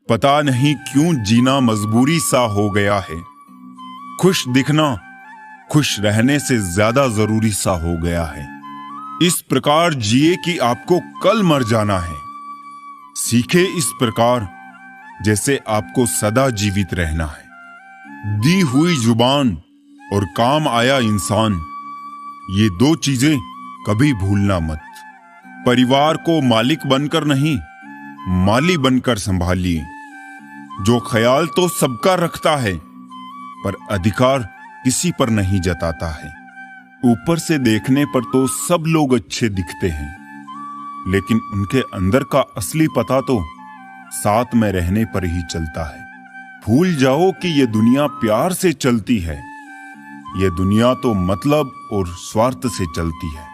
पता नहीं क्यों जीना मजबूरी सा हो गया है। खुश दिखना खुश रहने से ज्यादा जरूरी सा हो गया है। इस प्रकार जिए कि आपको कल मर जाना है। सीखे इस प्रकार जैसे आपको सदा जीवित रहना है। दी हुई जुबान और काम आया इंसान, ये दो चीजें कभी भूलना मत। परिवार को मालिक बनकर नहीं, माली बनकर संभालिए। जो ख्याल तो सबका रखता है, पर अधिकार किसी पर नहीं जताता है। ऊपर से देखने पर तो सब लोग अच्छे दिखते हैं, लेकिन उनके अंदर का असली पता तो साथ में रहने पर ही चलता है। भूल जाओ कि ये दुनिया प्यार से चलती है। ये दुनिया तो मतलब और स्वार्थ से चलती है।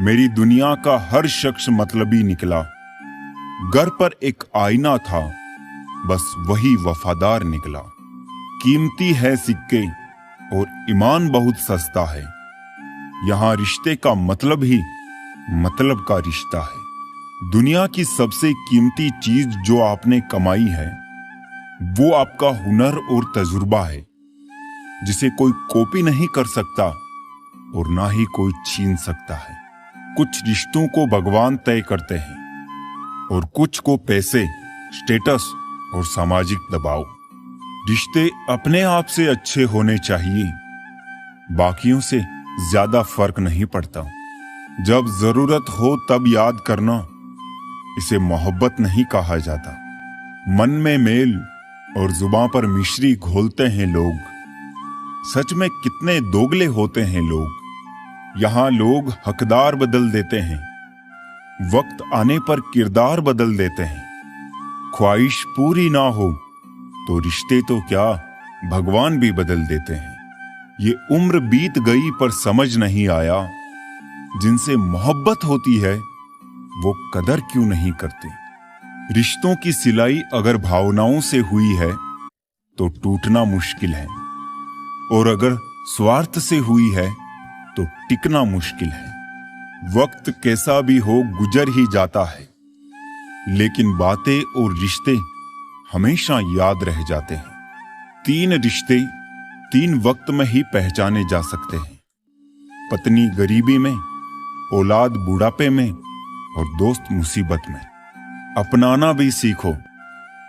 मेरी दुनिया का हर शख्स मतलबी निकला। घर पर एक आईना था, बस वही वफादार निकला। कीमती है सिक्के और ईमान बहुत सस्ता है। यहाँ रिश्ते का मतलब ही मतलब का रिश्ता है। दुनिया की सबसे कीमती चीज जो आपने कमाई है, वो आपका हुनर और तजुर्बा है, जिसे कोई कॉपी नहीं कर सकता और ना ही कोई छीन सकता है। कुछ रिश्तों को भगवान तय करते हैं और कुछ को पैसे, स्टेटस और सामाजिक दबाव। रिश्ते अपने आप से अच्छे होने चाहिए, बाकियों से ज्यादा फर्क नहीं पड़ता। जब जरूरत हो तब याद करना, इसे मोहब्बत नहीं कहा जाता। मन में मेल और जुबां पर मिश्री घोलते हैं लोग। सच में कितने दोगले होते हैं लोग। यहाँ लोग हकदार बदल देते हैं, वक्त आने पर किरदार बदल देते हैं। ख्वाहिश पूरी ना हो तो रिश्ते तो क्या, भगवान भी बदल देते हैं। ये उम्र बीत गई पर समझ नहीं आया, जिनसे मोहब्बत होती है वो कदर क्यों नहीं करते। रिश्तों की सिलाई अगर भावनाओं से हुई है तो टूटना मुश्किल है, और अगर स्वार्थ से हुई है तो टिकना मुश्किल है। वक्त कैसा भी हो गुजर ही जाता है, लेकिन बातें और रिश्ते हमेशा याद रह जाते हैं। 3 रिश्ते 3 वक्त में ही पहचाने जा सकते हैं। पत्नी गरीबी में, औलाद बुढ़ापे में और दोस्त मुसीबत में। अपनाना भी सीखो,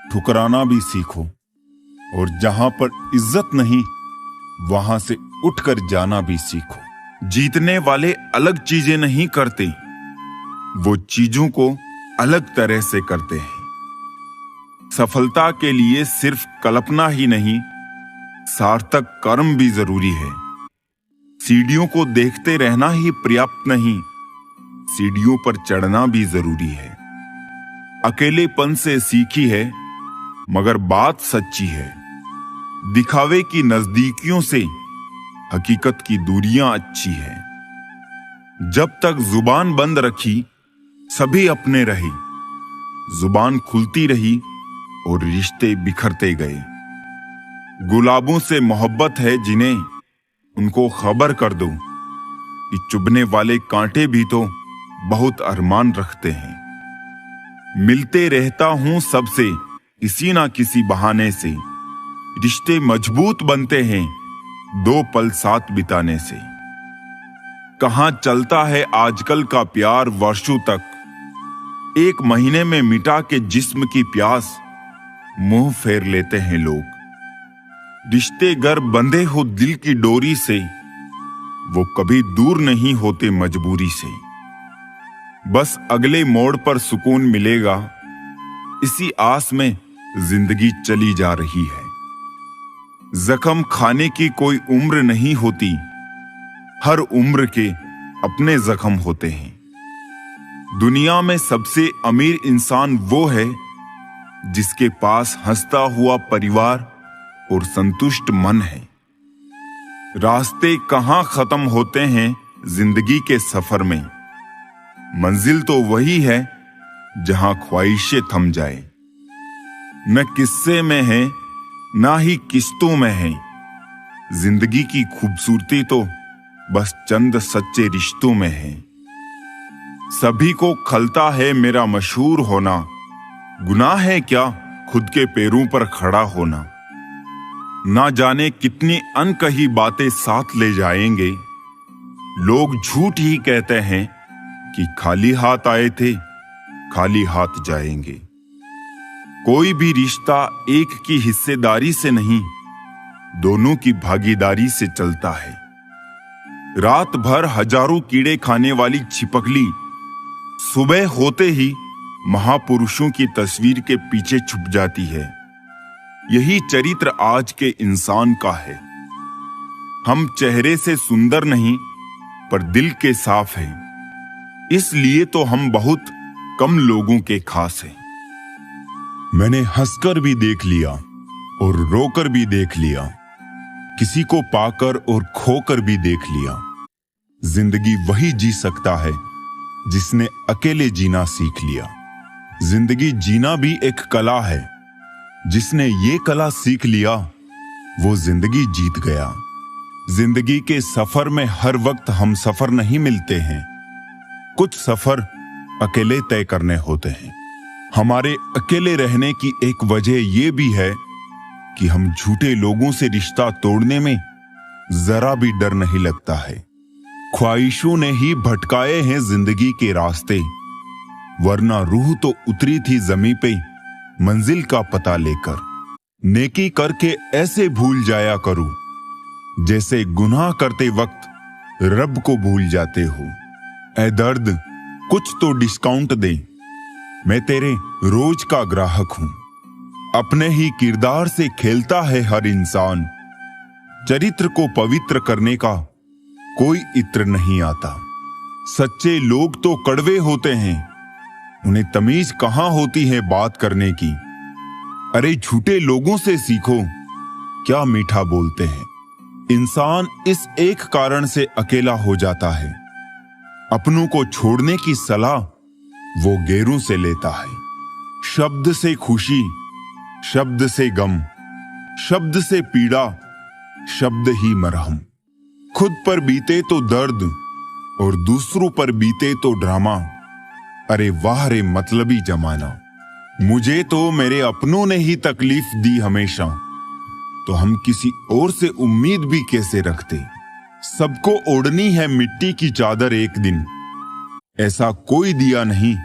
ठुकराना भी सीखो, और जहां पर इज्जत नहीं वहां से उठकर जाना भी सीखो। जीतने वाले अलग चीजें नहीं करते, वो चीजों को अलग तरह से करते हैं। सफलता के लिए सिर्फ कल्पना ही नहीं, सार्थक कर्म भी जरूरी है। सीढ़ियों को देखते रहना ही पर्याप्त नहीं, सीढ़ियों पर चढ़ना भी जरूरी है। अकेलेपन से सीखी है, मगर बात सच्ची है। दिखावे की नजदीकियों से हकीकत की दूरियां अच्छी है। जब तक जुबान बंद रखी सभी अपने रहे, जुबान खुलती रही और रिश्ते बिखरते गए। गुलाबों से मोहब्बत है जिन्हें, उनको खबर कर दो कि चुभने वाले कांटे भी तो बहुत अरमान रखते हैं। मिलते रहता हूं सबसे किसी ना किसी बहाने से, रिश्ते मजबूत बनते हैं 2 पल साथ बिताने से। कहां चलता है आजकल का प्यार वर्षों तक, 1 महीने में मिटा के जिस्म की प्यास मुंह फेर लेते हैं लोग। रिश्ते गर बंधे हो दिल की डोरी से, वो कभी दूर नहीं होते मजबूरी से। बस अगले मोड़ पर सुकून मिलेगा, इसी आस में जिंदगी चली जा रही है। जख्म खाने की कोई उम्र नहीं होती, हर उम्र के अपने जख्म होते हैं। दुनिया में सबसे अमीर इंसान वो है जिसके पास हंसता हुआ परिवार और संतुष्ट मन है। रास्ते कहां खत्म होते हैं जिंदगी के सफर में, मंजिल तो वही है जहां ख्वाहिशें थम जाए। न किस्से में है ना ही किस्तों में है, जिंदगी की खूबसूरती तो बस चंद सच्चे रिश्तों में है। सभी को खलता है मेरा मशहूर होना, गुनाह है क्या खुद के पैरों पर खड़ा होना। ना जाने कितनी अनकही बातें साथ ले जाएंगे। लोग झूठ ही कहते हैं कि खाली हाथ आए थे, खाली हाथ जाएंगे। कोई भी रिश्ता एक की हिस्सेदारी से नहीं, दोनों की भागीदारी से चलता है। रात भर हजारों कीड़े खाने वाली छिपकली सुबह होते ही महापुरुषों की तस्वीर के पीछे छुप जाती है। यही चरित्र आज के इंसान का है। हम चेहरे से सुंदर नहीं, पर दिल के साफ हैं। इसलिए तो हम बहुत कम लोगों के खास हैं। मैंने हंसकर भी देख लिया और रोकर भी देख लिया, किसी को पाकर और खोकर भी देख लिया। जिंदगी वही जी सकता है जिसने अकेले जीना सीख लिया। जिंदगी जीना भी एक कला है। जिसने ये कला सीख लिया वो जिंदगी जीत गया। जिंदगी के सफर में हर वक्त हम सफर नहीं मिलते हैं। कुछ सफर अकेले तय करने होते हैं। हमारे अकेले रहने की एक वजह ये भी है कि हम झूठे लोगों से रिश्ता तोड़ने में जरा भी डर नहीं लगता है। ख्वाहिशों ने ही भटकाए हैं जिंदगी के रास्ते, वरना रूह तो उतरी थी जमीन पे मंजिल का पता लेकर। नेकी करके ऐसे भूल जाया करूं जैसे गुनाह करते वक्त रब को भूल जाते हो। ऐ दर्द, कुछ तो डिस्काउंट दे, मैं तेरे रोज का ग्राहक हूं। अपने ही किरदार से खेलता है हर इंसान। चरित्र को पवित्र करने का कोई इत्र नहीं आता। सच्चे लोग तो कड़वे होते हैं, उन्हें तमीज कहां होती है बात करने की। अरे झूठे लोगों से सीखो, क्या मीठा बोलते हैं। इंसान इस एक कारण से अकेला हो जाता है, अपनों को छोड़ने की सलाह वो गैरों से लेता है। शब्द से खुशी, शब्द से गम, शब्द से पीड़ा, शब्द ही मरहम। खुद पर बीते तो दर्द और दूसरों पर बीते तो ड्रामा। अरे वाह रे मतलबी जमाना। मुझे तो मेरे अपनों ने ही तकलीफ दी हमेशा, तो हम किसी और से उम्मीद भी कैसे रखते। सबको ओढ़नी है मिट्टी की चादर एक दिन, ऐसा कोई दिया नहीं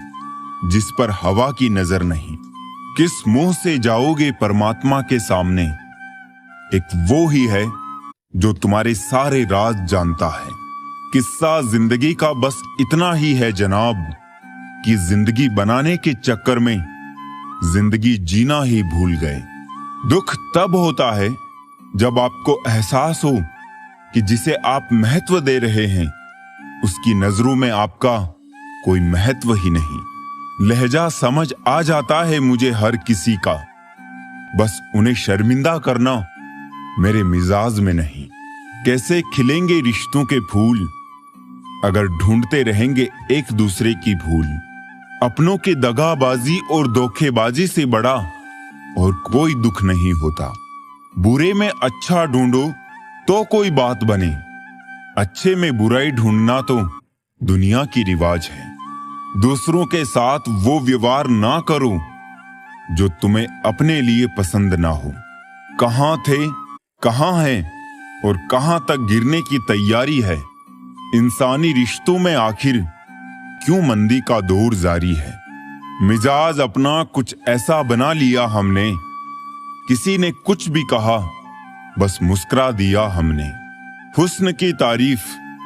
जिस पर हवा की नजर नहीं। किस मुंह से जाओगे परमात्मा के सामने, एक वो ही है जो तुम्हारे सारे राज जानता है। किस्सा जिंदगी का बस इतना ही है जनाब, कि जिंदगी बनाने के चक्कर में जिंदगी जीना ही भूल गए। दुख तब होता है जब आपको एहसास हो कि जिसे आप महत्व दे रहे हैं उसकी नजरों में आपका कोई महत्व ही नहीं। लहजा समझ आ जाता है मुझे हर किसी का, बस उन्हें शर्मिंदा करना मेरे मिजाज में नहीं। कैसे खिलेंगे रिश्तों के फूल अगर ढूंढते रहेंगे एक दूसरे की भूल। अपनों के दगाबाजी और धोखेबाजी से बड़ा और कोई दुख नहीं होता। बुरे में अच्छा ढूंढो तो कोई बात बने, अच्छे में बुराई ढूंढना तो दुनिया की रिवाज है। दूसरों के साथ वो व्यवहार ना करो जो तुम्हें अपने लिए पसंद ना हो। कहां थे, कहां हैं और कहां तक गिरने की तैयारी है। इंसानी रिश्तों में आखिर क्यों मंदी का दौर जारी है। मिजाज अपना कुछ ऐसा बना लिया हमने, किसी ने कुछ भी कहा बस मुस्कुरा दिया हमने। हुस्न की तारीफ,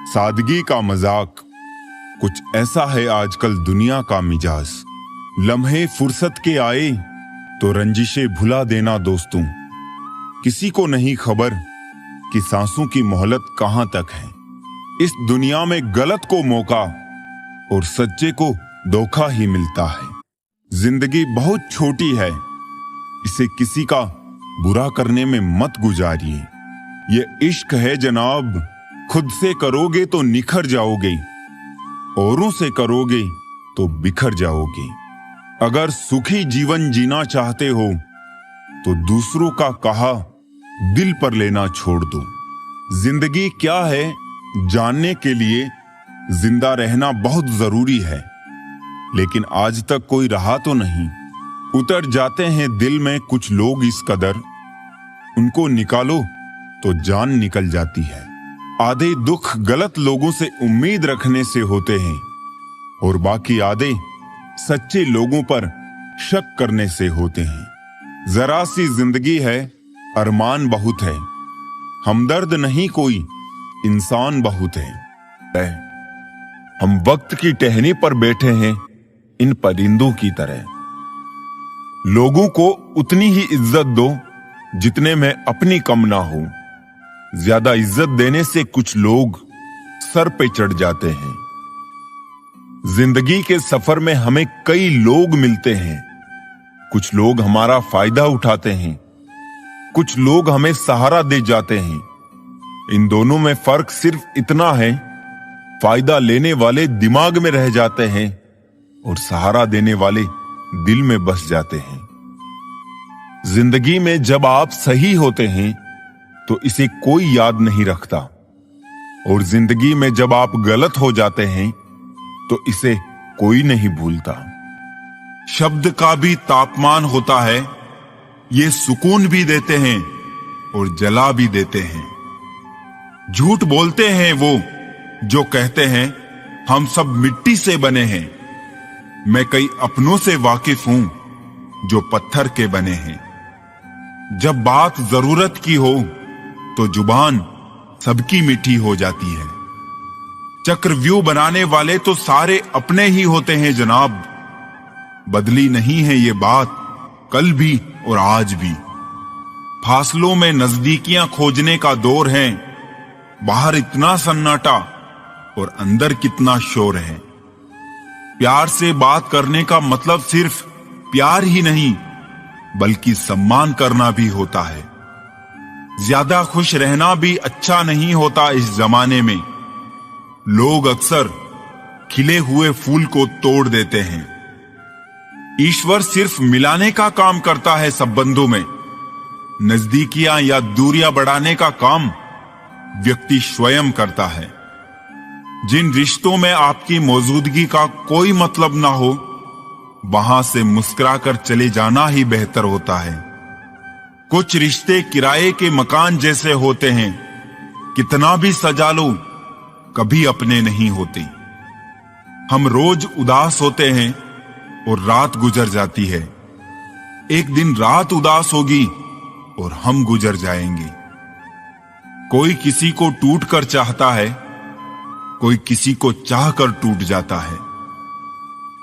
सादगी का मजाक, कुछ ऐसा है आजकल दुनिया का मिजाज। लम्हे फुर्सत के आए तो रंजिशें भुला देना दोस्तों। किसी को नहीं खबर कि सांसों की मोहलत कहां तक है। इस दुनिया में गलत को मौका और सच्चे को धोखा ही मिलता है। जिंदगी बहुत छोटी है, इसे किसी का बुरा करने में मत गुजारिए। ये इश्क है जनाब, खुद से करोगे तो निखर जाओगे, औरों से करोगे तो बिखर जाओगे। अगर सुखी जीवन जीना चाहते हो तो दूसरों का कहा दिल पर लेना छोड़ दो। जिंदगी क्या है जानने के लिए जिंदा रहना बहुत जरूरी है, लेकिन आज तक कोई रहा तो नहीं। उतर जाते हैं दिल में कुछ लोग इस कदर, उनको निकालो तो जान निकल जाती है। आधे दुख गलत लोगों से उम्मीद रखने से होते हैं और बाकी आधे सच्चे लोगों पर शक करने से होते हैं। जरा सी जिंदगी है, अरमान बहुत है, हमदर्द नहीं कोई, इंसान बहुत है। हम वक्त की टहनी पर बैठे हैं इन परिंदों की तरह। लोगों को उतनी ही इज्जत दो जितने में अपनी कम ना हो। ज्यादा इज्जत देने से कुछ लोग सर पे चढ़ जाते हैं। जिंदगी के सफर में हमें कई लोग मिलते हैं। कुछ लोग हमारा फायदा उठाते हैं, कुछ लोग हमें सहारा दे जाते हैं। इन दोनों में फर्क सिर्फ इतना है, फायदा लेने वाले दिमाग में रह जाते हैं और सहारा देने वाले दिल में बस जाते हैं। जिंदगी में जब आप सही होते हैं तो इसे कोई याद नहीं रखता, और जिंदगी में जब आप गलत हो जाते हैं तो इसे कोई नहीं भूलता। शब्द का भी तापमान होता है, ये सुकून भी देते हैं और जला भी देते हैं। झूठ बोलते हैं वो जो कहते हैं हम सब मिट्टी से बने हैं। मैं कई अपनों से वाकिफ हूं जो पत्थर के बने हैं। जब बात जरूरत की हो तो जुबान सबकी मीठी हो जाती है। चक्रव्यूह बनाने वाले तो सारे अपने ही होते हैं जनाब। बदली नहीं है ये बात कल भी और आज भी। फासलों में नजदीकियां खोजने का दौर है। बाहर इतना सन्नाटा और अंदर कितना शोर है। प्यार से बात करने का मतलब सिर्फ प्यार ही नहीं बल्कि सम्मान करना भी होता है। ज्यादा खुश रहना भी अच्छा नहीं होता इस जमाने में। लोग अक्सर खिले हुए फूल को तोड़ देते हैं। ईश्वर सिर्फ मिलाने का काम करता है संबंधों में। नजदीकियां या दूरियां बढ़ाने का काम व्यक्ति स्वयं करता है। जिन रिश्तों में आपकी मौजूदगी का कोई मतलब ना हो, वहां से मुस्कुराकर चले जाना ही बेहतर होता है। कुछ रिश्ते किराए के मकान जैसे होते हैं, कितना भी सजा लो कभी अपने नहीं होते। हम रोज उदास होते हैं और रात गुजर जाती है। एक दिन रात उदास होगी और हम गुजर जाएंगे। कोई किसी को टूट कर चाहता है, कोई किसी को चाह कर टूट जाता है।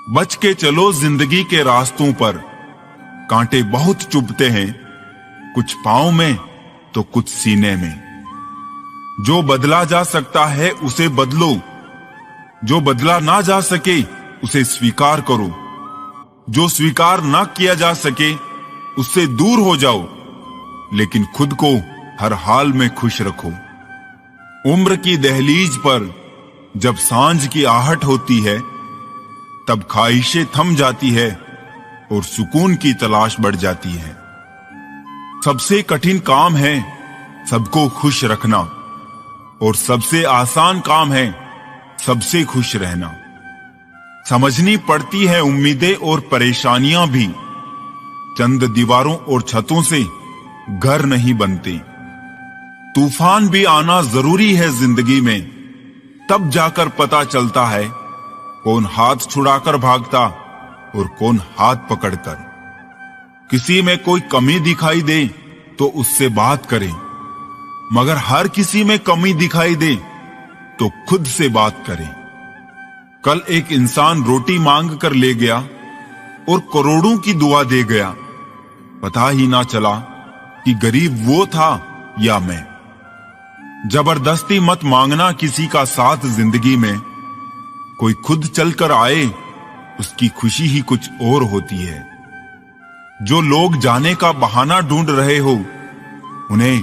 बच के चलो जिंदगी के रास्तों पर, कांटे बहुत चुभते हैं, कुछ पांव में तो कुछ सीने में। जो बदला जा सकता है उसे बदलो, जो बदला ना जा सके उसे स्वीकार करो। जो स्वीकार ना किया जा सके उससे दूर हो जाओ, लेकिन खुद को हर हाल में खुश रखो। उम्र की दहलीज पर जब सांझ की आहट होती है, तब ख्वाहिशें थम जाती है और सुकून की तलाश बढ़ जाती है। सबसे कठिन काम है सबको खुश रखना, और सबसे आसान काम है सबसे खुश रहना। समझनी पड़ती है उम्मीदें और परेशानियां भी। चंद दीवारों और छतों से घर नहीं बनते। तूफान भी आना जरूरी है जिंदगी में, तब जाकर पता चलता है कौन हाथ छुड़ाकर भागता और कौन हाथ पकड़कर। किसी में कोई कमी दिखाई दे तो उससे बात करें, मगर हर किसी में कमी दिखाई दे तो खुद से बात करें। कल एक इंसान रोटी मांग कर ले गया और करोड़ों की दुआ दे गया। पता ही ना चला कि गरीब वो था या मैं। जबरदस्ती मत मांगना किसी का साथ जिंदगी में। कोई खुद चलकर आए उसकी खुशी ही कुछ और होती है। जो लोग जाने का बहाना ढूंढ रहे हो, उन्हें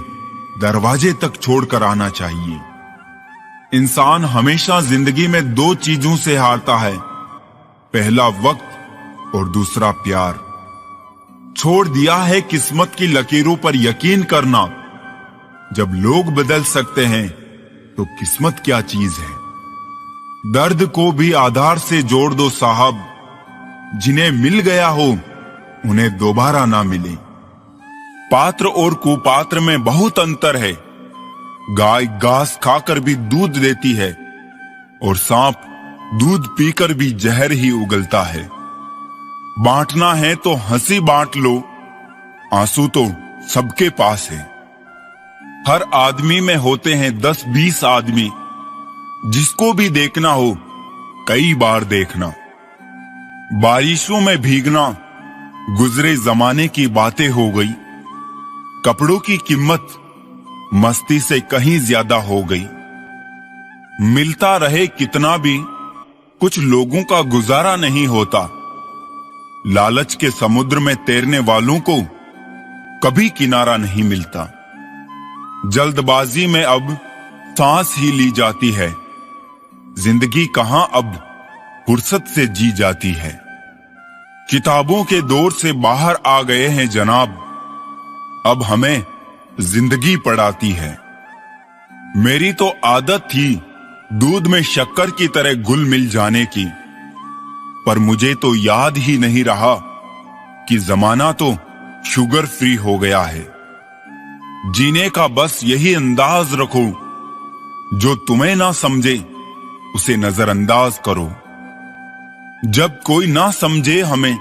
दरवाजे तक छोड़कर आना चाहिए। इंसान हमेशा जिंदगी में दो चीजों से हारता है, पहला वक्त और दूसरा प्यार। छोड़ दिया है किस्मत की लकीरों पर यकीन करना। जब लोग बदल सकते हैं तो किस्मत क्या चीज है। दर्द को भी आधार से जोड़ दो साहब। जिन्हें मिल गया हो उन्हें दोबारा ना मिले। पात्र और कुपात्र में बहुत अंतर है। गाय घास खाकर भी दूध देती है और सांप दूध पीकर भी जहर ही उगलता है। बांटना है तो हंसी बांट लो, आंसू तो सबके पास है। हर आदमी में होते हैं 10-20 आदमी, जिसको भी देखना हो कई बार देखना। बारिशों में भीगना गुजरे जमाने की बातें हो गई। कपड़ों की कीमत मस्ती से कहीं ज्यादा हो गई। मिलता रहे कितना भी कुछ लोगों का गुजारा नहीं होता। लालच के समुद्र में तैरने वालों को कभी किनारा नहीं मिलता। जल्दबाजी में अब सांस ही ली जाती है। जिंदगी कहां अब फुर्सत से जी जाती है। किताबों के दौर से बाहर आ गए हैं जनाब, अब हमें जिंदगी पढ़ाती है। मेरी तो आदत थी दूध में शक्कर की तरह घुल मिल जाने की, पर मुझे तो याद ही नहीं रहा कि जमाना तो शुगर फ्री हो गया है। जीने का बस यही अंदाज रखो, जो तुम्हें ना समझे उसे नजरअंदाज करो। जब कोई ना समझे हमें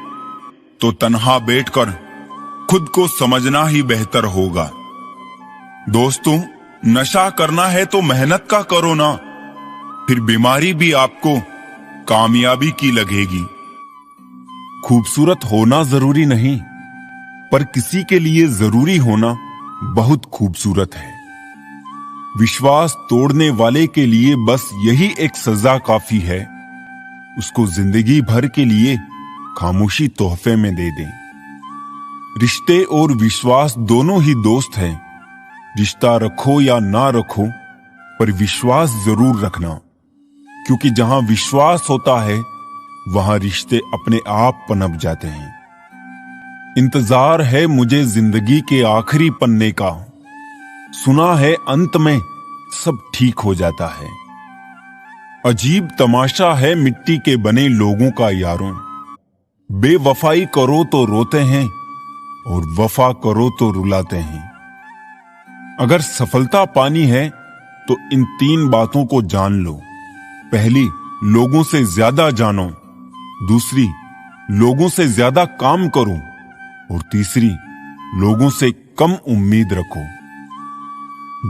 तो तन्हा बैठकर खुद को समझना ही बेहतर होगा। दोस्तों, नशा करना है तो मेहनत का करो ना, फिर बीमारी भी आपको कामयाबी की लगेगी। खूबसूरत होना जरूरी नहीं, पर किसी के लिए जरूरी होना बहुत खूबसूरत है। विश्वास तोड़ने वाले के लिए बस यही एक सजा काफी है, उसको जिंदगी भर के लिए खामोशी तोहफे में दे दें। रिश्ते और विश्वास दोनों ही दोस्त हैं। रिश्ता रखो या ना रखो, पर विश्वास जरूर रखना, क्योंकि जहां विश्वास होता है वहां रिश्ते अपने आप पनप जाते हैं। इंतजार है मुझे जिंदगी के आखिरी पन्ने का, सुना है अंत में सब ठीक हो जाता है। अजीब तमाशा है मिट्टी के बने लोगों का यारों, बेवफाई करो तो रोते हैं और वफा करो तो रुलाते हैं। अगर सफलता पानी है तो इन 3 बातों को जान लो। पहली, लोगों से ज्यादा जानो। दूसरी, लोगों से ज्यादा काम करो। और तीसरी, लोगों से कम उम्मीद रखो।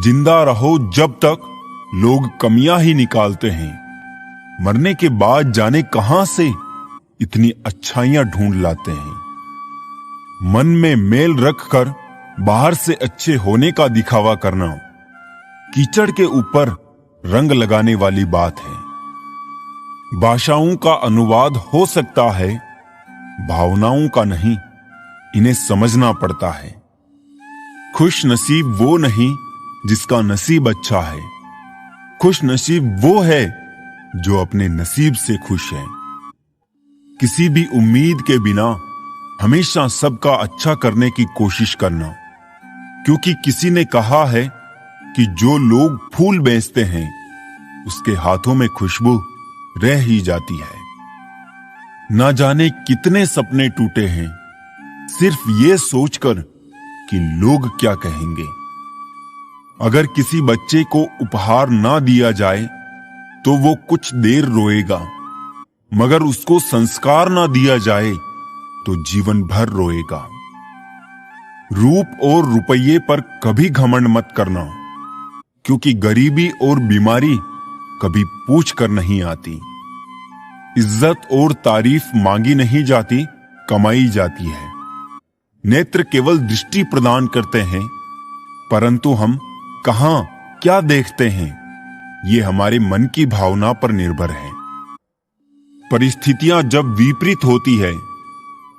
जिंदा रहो जब तक लोग कमियां ही निकालते हैं, मरने के बाद जाने कहां से इतनी अच्छाइयां ढूंढ लाते हैं। मन में मेल रखकर बाहर से अच्छे होने का दिखावा करना कीचड़ के ऊपर रंग लगाने वाली बात है। भाषाओं का अनुवाद हो सकता है, भावनाओं का नहीं, इन्हें समझना पड़ता है। खुश नसीब वो नहीं जिसका नसीब अच्छा है, खुश नसीब वो है जो अपने नसीब से खुश है। किसी भी उम्मीद के बिना हमेशा सबका अच्छा करने की कोशिश करना, क्योंकि किसी ने कहा है कि जो लोग फूल बेचते हैं उसके हाथों में खुशबू रह ही जाती है। ना जाने कितने सपने टूटे हैं सिर्फ ये सोचकर कि लोग क्या कहेंगे। अगर किसी बच्चे को उपहार ना दिया जाए तो वो कुछ देर रोएगा, मगर उसको संस्कार ना दिया जाए तो जीवन भर रोएगा। रूप और रुपये पर कभी घमंड मत करना, क्योंकि गरीबी और बीमारी कभी पूछ कर नहीं आती। इज्जत और तारीफ मांगी नहीं जाती, कमाई जाती है। नेत्र केवल दृष्टि प्रदान करते हैं, परंतु हम कहां क्या देखते हैं ये हमारे मन की भावना पर निर्भर है। परिस्थितियां जब विपरीत होती है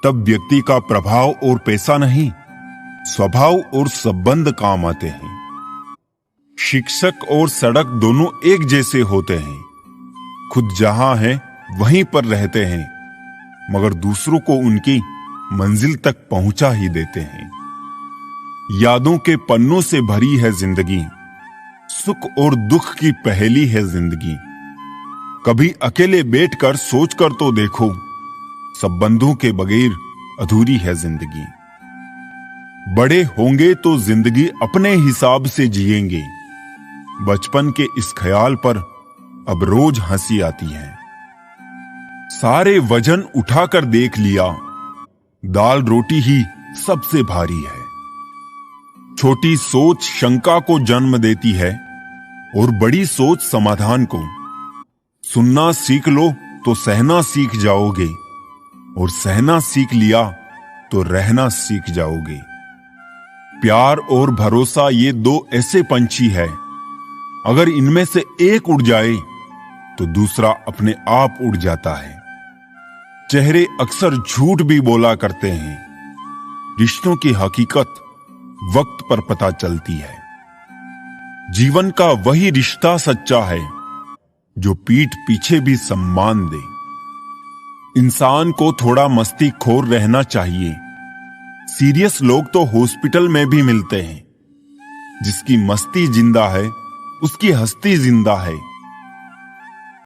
तब व्यक्ति का प्रभाव और पैसा नहीं, स्वभाव और संबंध काम आते हैं। शिक्षक और सड़क दोनों एक जैसे होते हैं, खुद जहां है वहीं पर रहते हैं, मगर दूसरों को उनकी मंजिल तक पहुंचा ही देते हैं। यादों के पन्नों से भरी है जिंदगी, सुख और दुख की पहेली है जिंदगी। कभी अकेले बैठकर सोचकर तो देखो, संबंधों के बगैर अधूरी है जिंदगी। बड़े होंगे तो जिंदगी अपने हिसाब से जिएंगे। बचपन के इस ख्याल पर अब रोज हंसी आती है। सारे वजन उठाकर देख लिया, दाल रोटी ही सबसे भारी है। छोटी सोच शंका को जन्म देती है और बड़ी सोच समाधान को। सुनना सीख लो तो सहना सीख जाओगे, और सहना सीख लिया तो रहना सीख जाओगे। प्यार और भरोसा ये दो ऐसे पंछी है, अगर इनमें से एक उड़ जाए तो दूसरा अपने आप उड़ जाता है। चेहरे अक्सर झूठ भी बोला करते हैं, रिश्तों की हकीकत वक्त पर पता चलती है। जीवन का वही रिश्ता सच्चा है जो पीठ पीछे भी सम्मान दे। इंसान को थोड़ा मस्तीखोर रहना चाहिए। सीरियस लोग तो हॉस्पिटल में भी मिलते हैं। जिसकी मस्ती जिंदा है उसकी हस्ती जिंदा है।